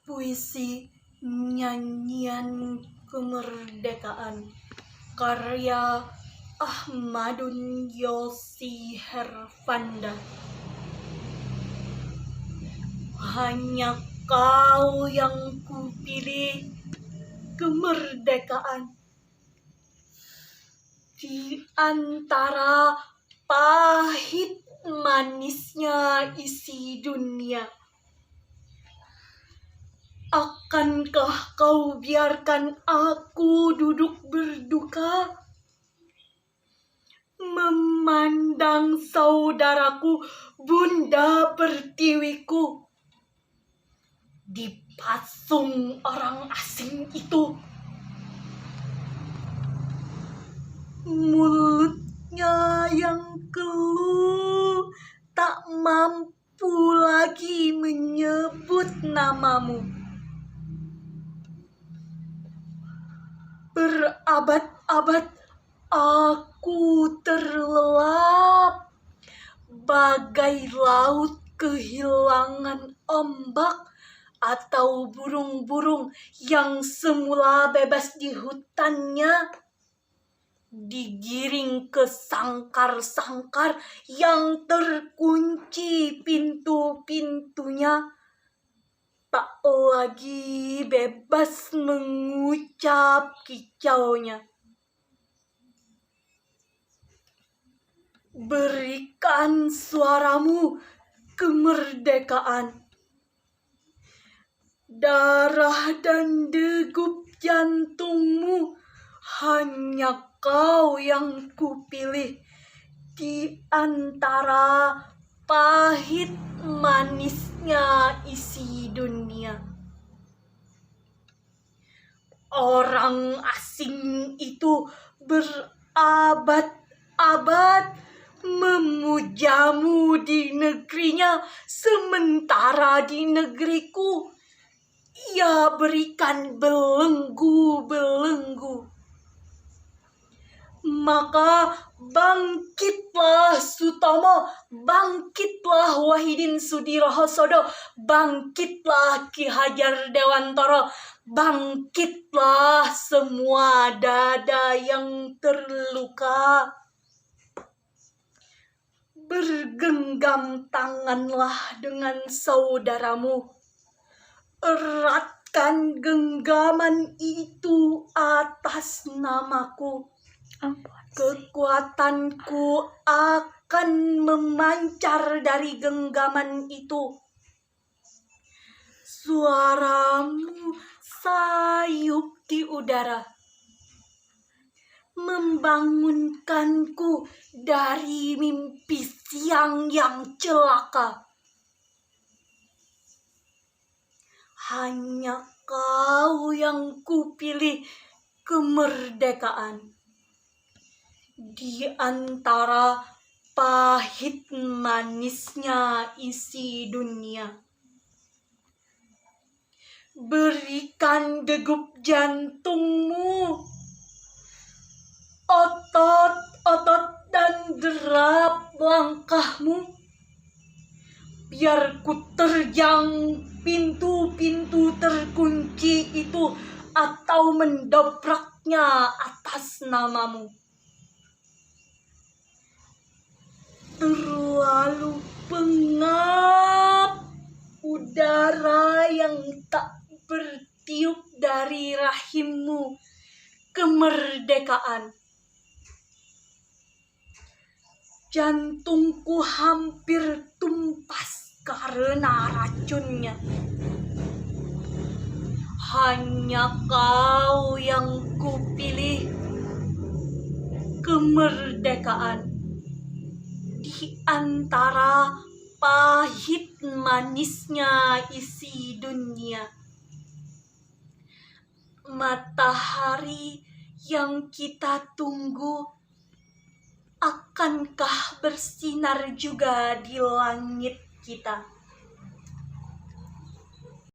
Puisi Nyanyian Kemerdekaan karya Ahmadun Yosi Herfanda. Hanya kau yang kupilih, kemerdekaan. Di antara pahit manisnya isi dunia, akankah kau biarkan aku duduk berduka, memandang saudaraku Bunda Pertiwiku dipasung orang asing itu? Mulutnya yang keluh tak mampu lagi menyebut namamu. Berabad-abad aku terlelap bagai laut kehilangan ombak, atau burung-burung yang semula bebas di hutannya digiring ke sangkar-sangkar yang terkunci pintu-pintunya, tak lagi bebas mengucap kicaunya. Berikan suaramu, kemerdekaan. Darah dan degup jantungmu, hanya kau yang kupilih di antara pahit manisnya isi dunia. Orang asing itu berabad-abad memujamu di negerinya, sementara di negeriku ia berikan belenggu-belenggu. Maka bangkitlah Sutomo, bangkitlah Wahidin Sudirohosodo, bangkitlah Ki Hajar Dewantara, bangkitlah semua dada yang terluka. Bergenggam tanganlah dengan saudaramu, eratkan genggaman itu atas namaku. Kekuatanku akan memancar dari genggaman itu. Suaramu sayup di udara, membangunkanku dari mimpi siang yang celaka. Hanya kau yang kupilih, kemerdekaan. Di antara pahit manisnya isi dunia, berikan degup jantungmu, otot-otot dan derap langkahmu, biar ku terjang pintu-pintu terkunci itu, atau mendobraknya atas namamu. Terlalu pengap udara yang tak bertiup dari rahimmu, kemerdekaan. Jantungku hampir tumpas karena racunnya. Hanya kau yang kupilih, kemerdekaan. Di antara pahit manisnya isi dunia, matahari yang kita tunggu akankah bersinar juga di langit kita?